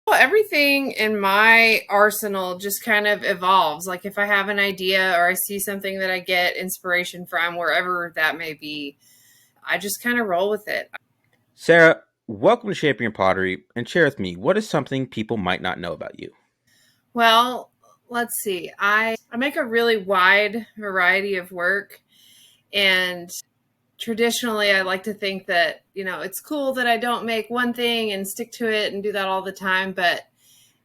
Well, everything in my arsenal just kind of evolves. Like if I have an idea or I see something that I get inspiration from, wherever that may be, I just kind of roll with it. Sarah, welcome to Shaping Your Pottery and share with me what is something people might not know about you. Well, let's see. I make a really wide variety of work, and traditionally I like to think that, it's cool that I don't make one thing and stick to it and do that all the time, but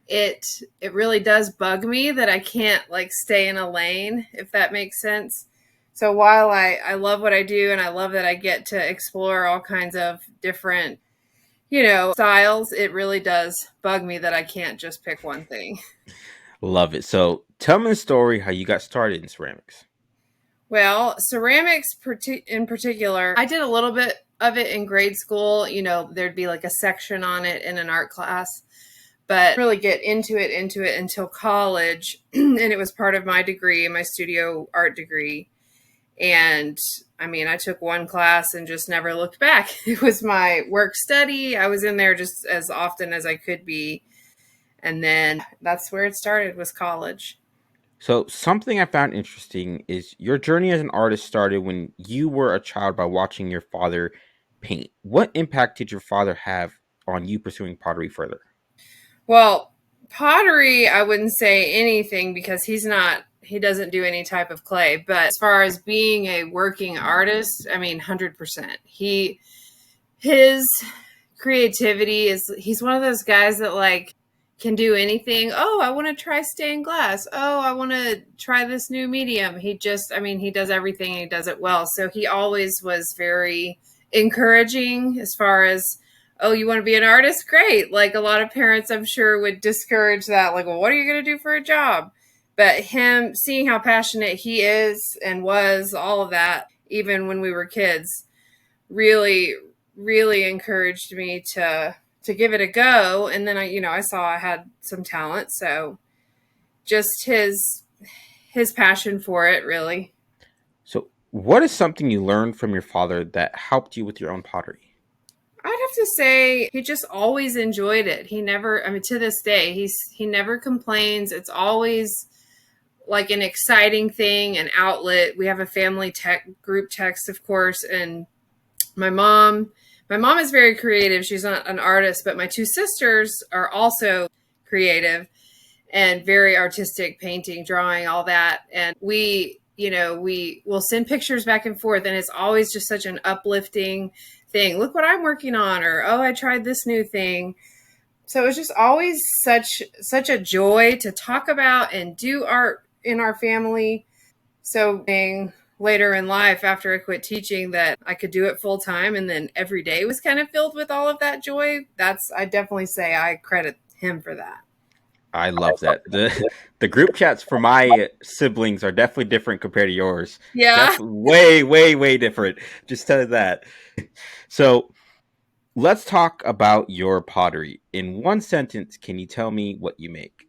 it it really does bug me that I can't like stay in a lane, if that makes sense. So while I love what I do and I love that I get to explore all kinds of different, styles, it really does bug me that I can't just pick one thing. Love it. So tell me the story how you got started in ceramics. Well, ceramics in particular, I did a little bit of it in grade school. There'd be like a section on it in an art class, but really get into it until college. And it was part of my degree, my studio art degree. And I mean, I took one class and just never looked back. It was my work study. I was in there just as often as I could be. And then that's where it started, was college. So something I found interesting is your journey as an artist started when you were a child by watching your father paint. What impact did your father have on you pursuing pottery further? Well, pottery, I wouldn't say anything because he doesn't do any type of clay. But as far as being a working artist, I mean, 100%. His creativity he's one of those guys that like can do anything. Oh, I want to try stained glass. Oh, I want to try this new medium. He does everything and he does it well. So he always was very encouraging as far as, oh, you want to be an artist? Great. Like a lot of parents, I'm sure, would discourage that. Like, well, what are you going to do for a job? But him seeing how passionate he is and was, all of that, even when we were kids, really, really encouraged me to give it a go. And then I saw I had some talent, so just his passion for it, really. So what is something you learned from your father that helped you with your own pottery? I'd have to say he just always enjoyed it. He never, I mean, to this day, he never complains. It's always like an exciting thing, an outlet. We have a family tech group text, of course, and my mom my mom is very creative. She's not an artist, but my two sisters are also creative and very artistic, painting, drawing, all that. And we will send pictures back and forth, and it's always just such an uplifting thing. Look what I'm working on, or oh, I tried this new thing. So it's just always such a joy to talk about and do art in our family. So later in life, after I quit teaching, that I could do it full time, and then every day was kind of filled with all of that joy. I definitely say I credit him for that. I love that. The group chats for my siblings are definitely different compared to yours. Yeah. Definitely way, way, way different. Just tell you that. So let's talk about your pottery. In one sentence, can you tell me what you make?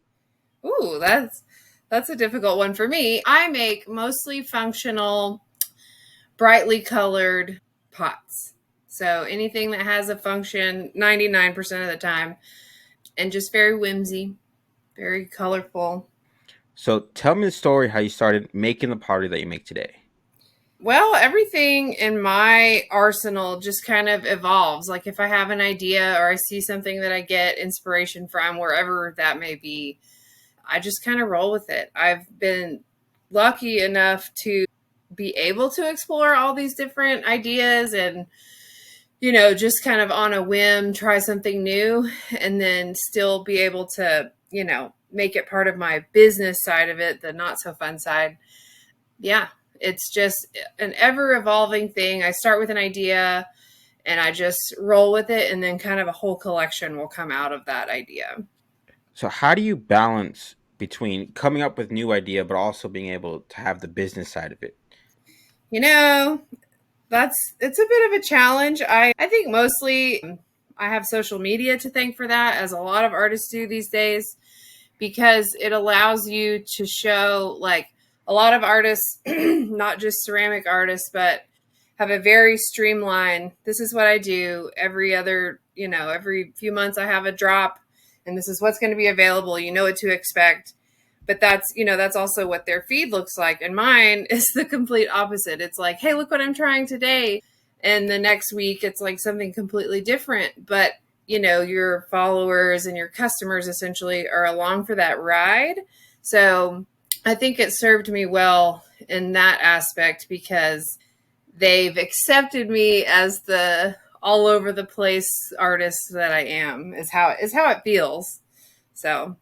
Ooh, that's a difficult one for me. I make mostly functional, brightly colored pots. So anything that has a function 99% of the time, and just very whimsy, very colorful. So tell me the story how you started making the pottery that you make today. Well, everything in my arsenal just kind of evolves. Like if I have an idea or I see something that I get inspiration from, wherever that may be, I just kind of roll with it. I've been lucky enough to be able to explore all these different ideas and, just kind of on a whim, try something new and then still be able to, make it part of my business side of it, the not so fun side. Yeah, it's just an ever evolving thing. I start with an idea and I just roll with it, and then kind of a whole collection will come out of that idea. So how do you balance between coming up with new idea but also being able to have the business side of it? You know, it's a bit of a challenge. I think mostly I have social media to thank for that, as a lot of artists do these days, because it allows you to show, like, a lot of artists, not just ceramic artists, but have a very streamlined, this is what I do every few months I have a drop, and this is what's going to be available. You know what to expect. But that's also what their feed looks like. And mine is the complete opposite. It's like, hey, look what I'm trying today. And the next week, it's like something completely different. But, your followers and your customers essentially are along for that ride. So I think it served me well in that aspect because they've accepted me as the all over the place artist that I am is how it feels. So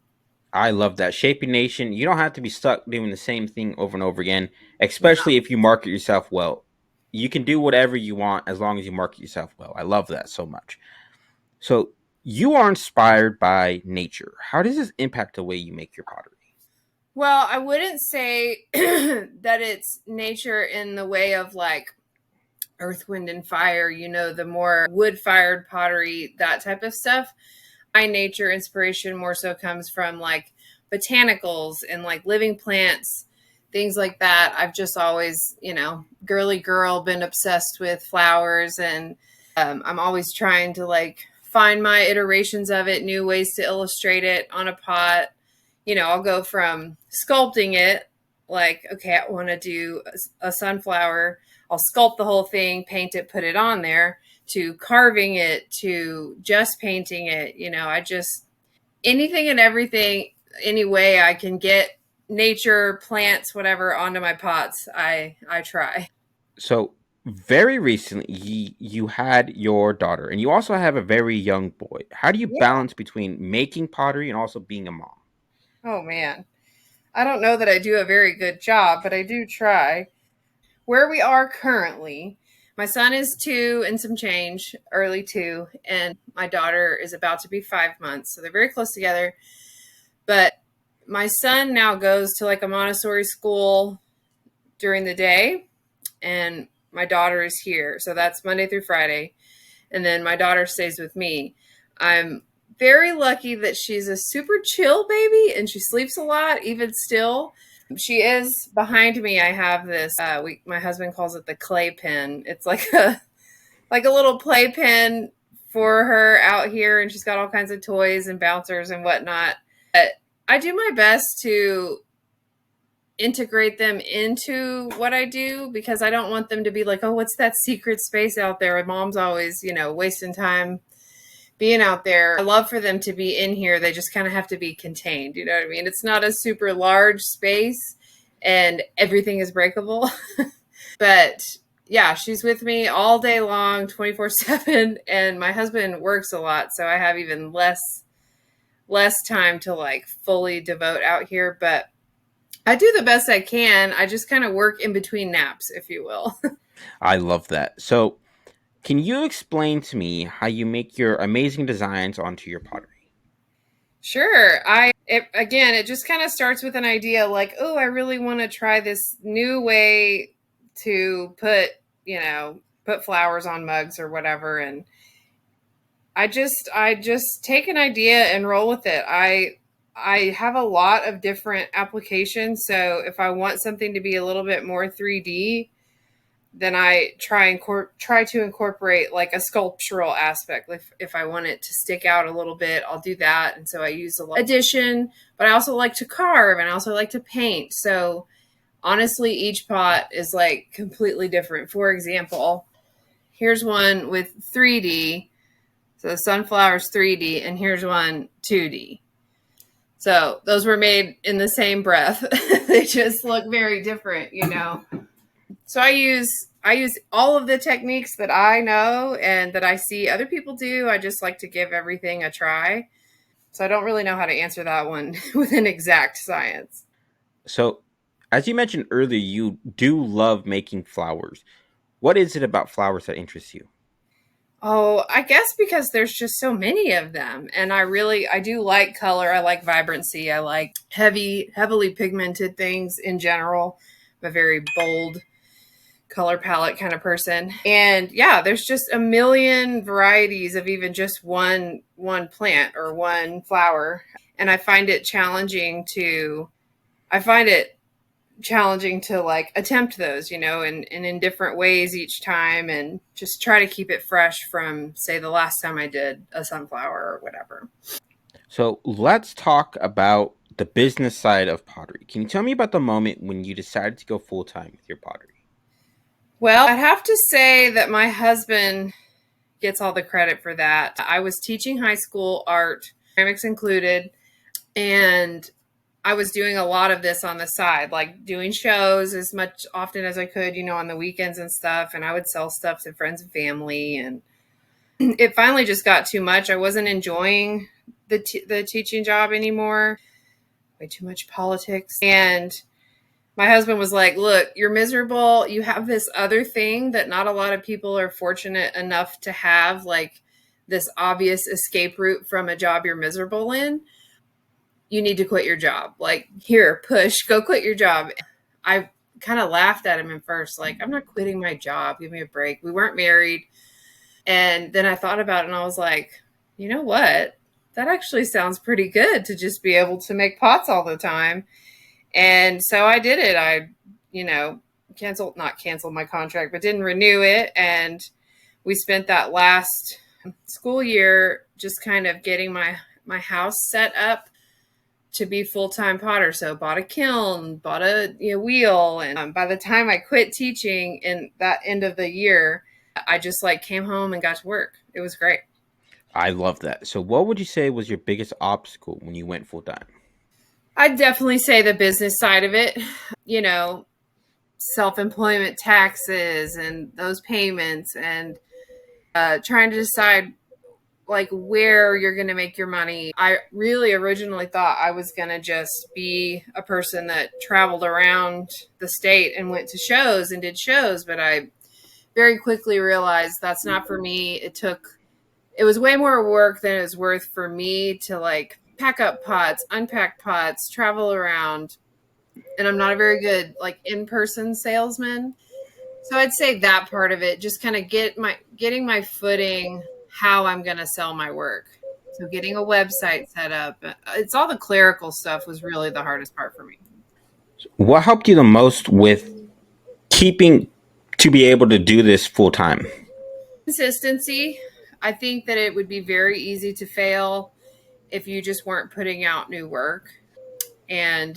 I love that. Shaping Nation, you don't have to be stuck doing the same thing over and over again, no. especially if you market yourself well. You can do whatever you want as long as you market yourself well. I love that so much. So, you are inspired by nature. How does this impact the way you make your pottery? Well, I wouldn't say that it's nature in the way of like earth, wind, and fire, the more wood fired pottery, that type of stuff. My nature inspiration more so comes from like botanicals and like living plants, things like that. I've just always, girly girl, been obsessed with flowers, and I'm always trying to like find my iterations of it, new ways to illustrate it on a pot. I'll go from sculpting it, like, okay, I want to do a sunflower. I'll sculpt the whole thing, paint it, put it on there, to carving it, to just painting it. I just, anything and everything, any way I can get nature, plants, whatever, onto my pots, I try. So, very recently, you had your daughter, and you also have a very young boy. How do you Yeah. balance between making pottery and also being a mom? Oh, man. I don't know that I do a very good job, but I do try. Where we are currently, my son is 2 and some change, early 2, and my daughter is about to be 5 months. So they're very close together. But my son now goes to like a Montessori school during the day, and my daughter is here. So that's Monday through Friday. And then my daughter stays with me. I'm very lucky that she's a super chill baby and she sleeps a lot, even still. She is behind me. I have this. My husband calls it the clay pen. It's like a little playpen for her out here, and she's got all kinds of toys and bouncers and whatnot. But I do my best to integrate them into what I do because I don't want them to be like, oh, what's that secret space out there? My mom's always, wasting time being out there. I love for them to be in here. They just kind of have to be contained. You know what I mean? It's not a super large space and everything is breakable. But yeah, she's with me all day long, 24/7. And my husband works a lot. So I have even less time to like fully devote out here. But I do the best I can. I just kind of work in between naps, if you will. I love that. So, can you explain to me how you make your amazing designs onto your pottery? Sure. It just kind of starts with an idea like, oh, I really want to try this new way to put flowers on mugs or whatever. And I just take an idea and roll with it. I have a lot of different applications. So if I want something to be a little bit more 3D, then I try to incorporate like a sculptural aspect. Like if I want it to stick out a little bit, I'll do that. And so I use a lot of addition, but I also like to carve and I also like to paint. So honestly, each pot is like completely different. For example, here's one with 3D. So the sunflower's 3D, and here's one 2D. So those were made in the same breath. They just look very different. So I use all of the techniques that I know and that I see other people do. I just like to give everything a try. So I don't really know how to answer that one with an exact science. So, as you mentioned earlier, you do love making flowers. What is it about flowers that interests you? Oh, I guess because there's just so many of them. And I do like color. I like vibrancy. I like heavily pigmented things in general. I'm a very bold color palette kind of person. And yeah, there's just a million varieties of even just one plant or one flower. And I find it challenging to like attempt those, and in different ways each time, and just try to keep it fresh from say the last time I did a sunflower or whatever. So let's talk about the business side of pottery. Can you tell me about the moment when you decided to go full time with your pottery? Well, I'd have to say that my husband gets all the credit for that. I was teaching high school art, ceramics included, and I was doing a lot of this on the side, like doing shows as much often as I could, on the weekends and stuff. And I would sell stuff to friends and family. And it finally just got too much. I wasn't enjoying the teaching job anymore. Way too much politics. And my husband was like, "Look, you're miserable. You have this other thing that not a lot of people are fortunate enough to have, like this obvious escape route from a job you're miserable in. You need to quit your job. Like, here, push, go quit your job." I kind of laughed at him at first, like, "I'm not quitting my job. Give me a break." We weren't married. And then I thought about it and I was like, you know what? That actually sounds pretty good to just be able to make pots all the time. And so I did it. I, you know, not canceled my contract, but didn't renew it. And we spent that last school year just kind of getting my house set up to be full-time potter. So bought a kiln, bought a wheel. And by the time I quit teaching in that end of the year, I just like came home and got to work. It was great. I love that. So, what would you say was your biggest obstacle when you went full time? I'd definitely say the business side of it, you know, self-employment taxes and those payments and trying to decide like where you're going to make your money. I really originally thought I was going to just be a person that traveled around the state and went to shows and did shows, but I very quickly realized that's not for me. It was way more work than it was worth for me to like pack up pots, unpack pots, travel around, and I'm not a very good like in-person salesman. So I'd say that part of it, just kind of getting my footing, how I'm going to sell my work. So getting a website set up, it's all the clerical stuff was really the hardest part for me. What helped you the most with keeping to be able to do this full time? Consistency. I think that it would be very easy to fail if you just weren't putting out new work. And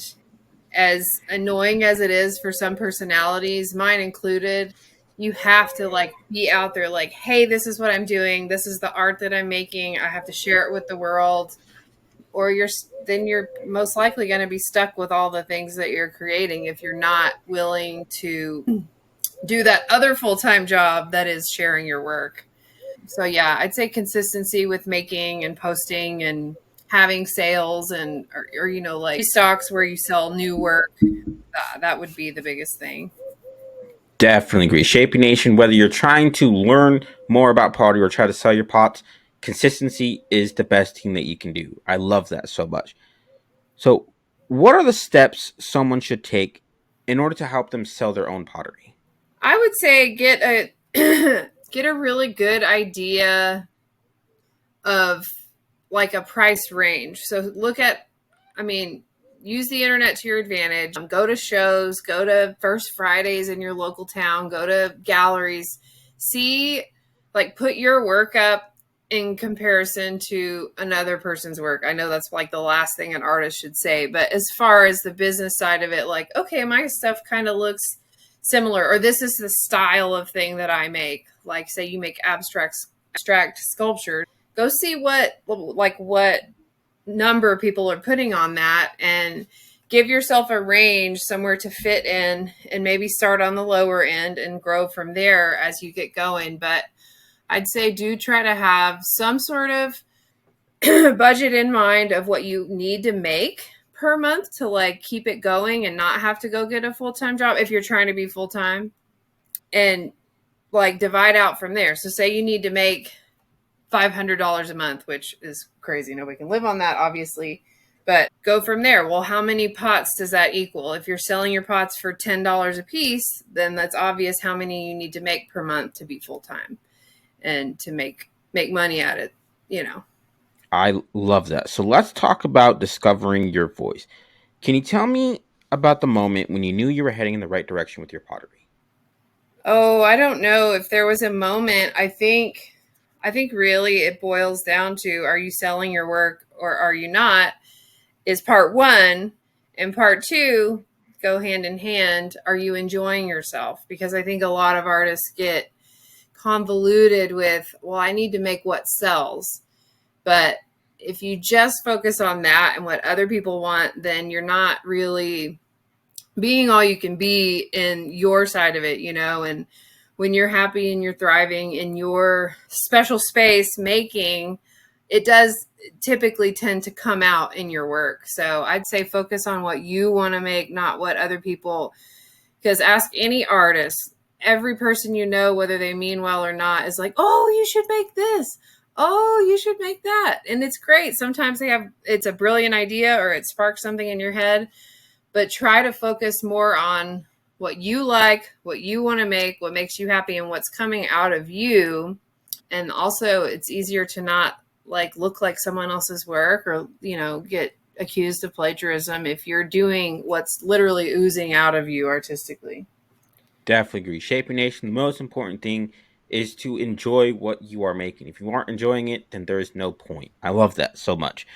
as annoying as it is for some personalities, mine included, you have to like be out there like, "Hey, this is what I'm doing. This is the art that I'm making. I have to share it with the world." Or you're most likely going to be stuck with all the things that you're creating if you're not willing to do that other full-time job that is sharing your work. So yeah, I'd say consistency with making and posting and having sales and or like stocks where you sell new work. That would be the biggest thing. Definitely agree. Shaping Nation, whether you're trying to learn more about pottery or try to sell your pots, consistency is the best thing that you can do. I love that so much. So, what are the steps someone should take in order to help them sell their own pottery? I would say get a get a really good idea of like a price range. So look at, I mean, use the internet to your advantage. Go to shows, go to First Fridays in your local town, go to galleries, see, like, put your work up in comparison to another person's work. I know that's like the last thing an artist should say, but as far as the business side of it, like, okay, my stuff kind of looks similar, or this is the style of thing that I make. Like, say you make abstract sculpture, go see what number people are putting on that and give yourself a range somewhere to fit in and maybe start on the lower end and grow from there as you get going. But I'd say do try to have some sort of budget in mind of what you need to make per month to like keep it going and not have to go get a full-time job if you're trying to be full-time, and like divide out from there. So say you need to make $500 a month, which is crazy. Nobody can live on that, obviously. But go from there. Well, how many pots does that equal? If you're selling your pots for $10 a piece, then that's obvious how many you need to make per month to be full time and to make money at it. You know. I love that. So, let's talk about discovering your voice. Can you tell me about the moment when you knew you were heading in the right direction with your pottery? Oh, I don't know if there was a moment. I think really it boils down to, are you selling your work or are you not, is part one. And part two go hand in hand. Are you enjoying yourself? Because I think a lot of artists get convoluted with, well, I need to make what sells. But if you just focus on that and what other people want, then you're not really being all you can be in your side of it, and when you're happy and you're thriving in your special space making, it does typically tend to come out in your work. So I'd say focus on what you want to make, not what other people, because ask any artist, every person whether they mean well or not, is like, oh, you should make this. Oh, you should make that. And it's great. Sometimes it's a brilliant idea or it sparks something in your head, but try to focus more on what you like, what you want to make, what makes you happy, and what's coming out of you. And also, it's easier to not look like someone else's work or, get accused of plagiarism if you're doing what's literally oozing out of you artistically. Definitely agree. Shaping Nation, the most important thing is to enjoy what you are making. If you aren't enjoying it, then there is no point. I love that so much.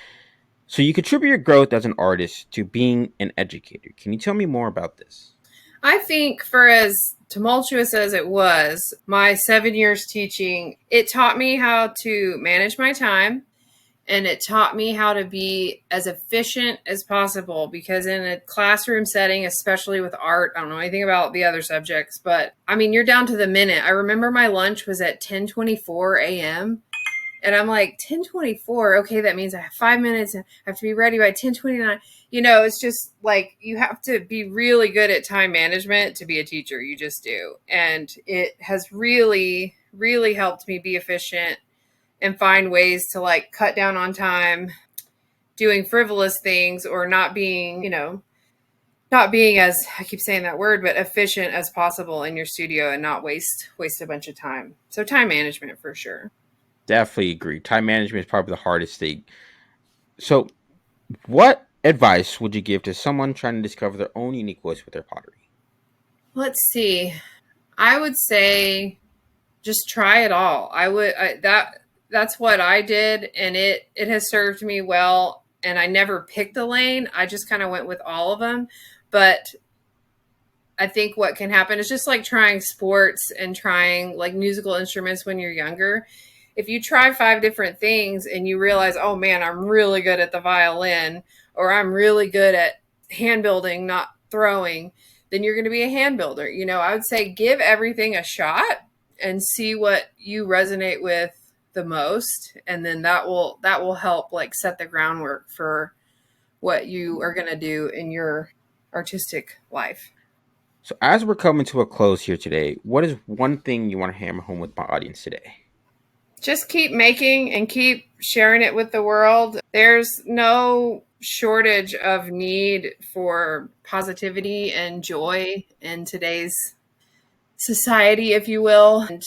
So you contribute your growth as an artist to being an educator. Can you tell me more about this? I think for as tumultuous as it was, my 7 years teaching, it taught me how to manage my time, and it taught me how to be as efficient as possible, because in a classroom setting, especially with art, I don't know anything about the other subjects, but I mean, you're down to the minute. I remember my lunch was at 10:24 a.m. And I'm like, 10:24, okay, that means I have 5 minutes and I have to be ready by 10:29. It's just like you have to be really good at time management to be a teacher. You just do. And it has really, really helped me be efficient and find ways to cut down on time doing frivolous things, or not being, not being, as I keep saying that word, but efficient as possible in your studio and not waste a bunch of time. So time management for sure. Definitely agree. Time management is probably the hardest thing. So, what advice would you give to someone trying to discover their own unique voice with their pottery? Let's see. I would say just try it all. That's what I did, and it has served me well. And I never picked a lane. I just kind of went with all of them. But I think what can happen is just like trying sports and trying musical instruments when you're younger. If you try 5 different things and you realize, oh man, I'm really good at the violin, or I'm really good at hand building, not throwing, then you're going to be a hand builder. I would say give everything a shot and see what you resonate with the most. And then that will help set the groundwork for what you are going to do in your artistic life. So, as we're coming to a close here today, what is one thing you want to hammer home with my audience today? Just keep making and keep sharing it with the world. There's no shortage of need for positivity and joy in today's society, if you will. And,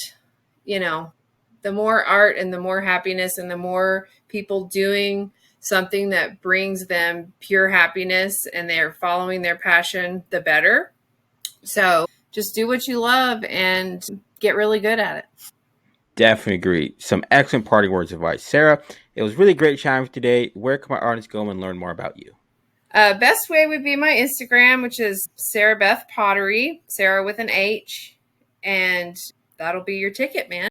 you know, the more art and the more happiness and the more people doing something that brings them pure happiness and they're following their passion, the better. So just do what you love and get really good at it. Definitely agree. Some excellent parting words of advice. Sarah, it was really great chatting with you today. Where can my audience go and learn more about you? Best way would be my Instagram, which is Sarah Beth Pottery, Sarah with an H, and that'll be your ticket, man.